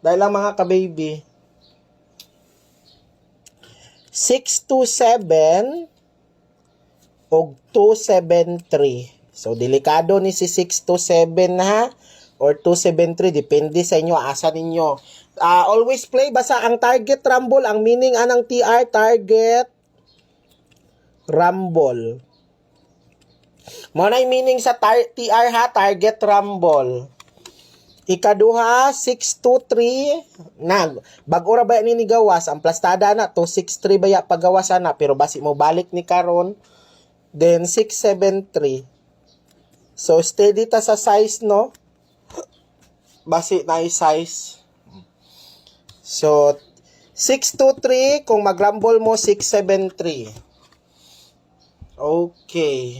Dahil lang mga ka-baby. 627 o 273. So, delikado ni si 627 ha, or 273. Depende sa inyo, asa ninyo. Always play, basta ang target rumble, ang meaning anang TR, target rumble. Mo na yung meaning sa TR ha, target rumble. Ikaduha, 623, bag-ora ba ni gawas, ang plastada na, 263 ba ya pagawasan na, pero basi mo balik ni karon, then 673. So, steady ta sa size, no? Basi na yung size. So, 623, kung mag-rumble mo, 673. Okay.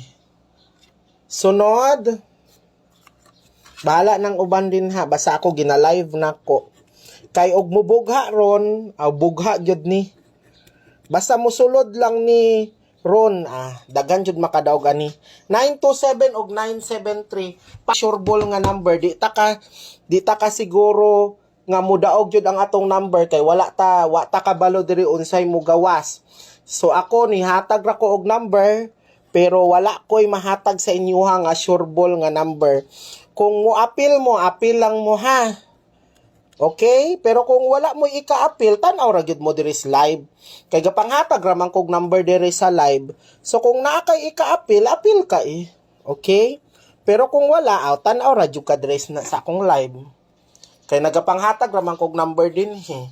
Sunod, bahala ng uban din ha, basta ako gina-live na ko. Kay og mubugha ron, bugha gyud ni. Basta musulod lang ni ron, dagan jud makadaog ani. 927 og 973, pa sureball nga number, di ta ka siguro nga mudaog jud ang atong number kay wa ta kabalo diri unsay mo gawas. So ako ni hatag ra ko og number, pero wala ko'y mahatag sa inyo nga sureball nga number. Kung mo appeal lang mo ha. Okay? Pero kung wala mo ika-appeal, tanaw ra gyud mo diri sa live. Kay gapanghatag ra man kog number diri sa live. So kung naa kay ika-appeal, appeal ka eh. Okay? Pero kung wala, tanaw ra gyud ka diri sa akong live. Kay nagapanghatag ra man kog number din eh.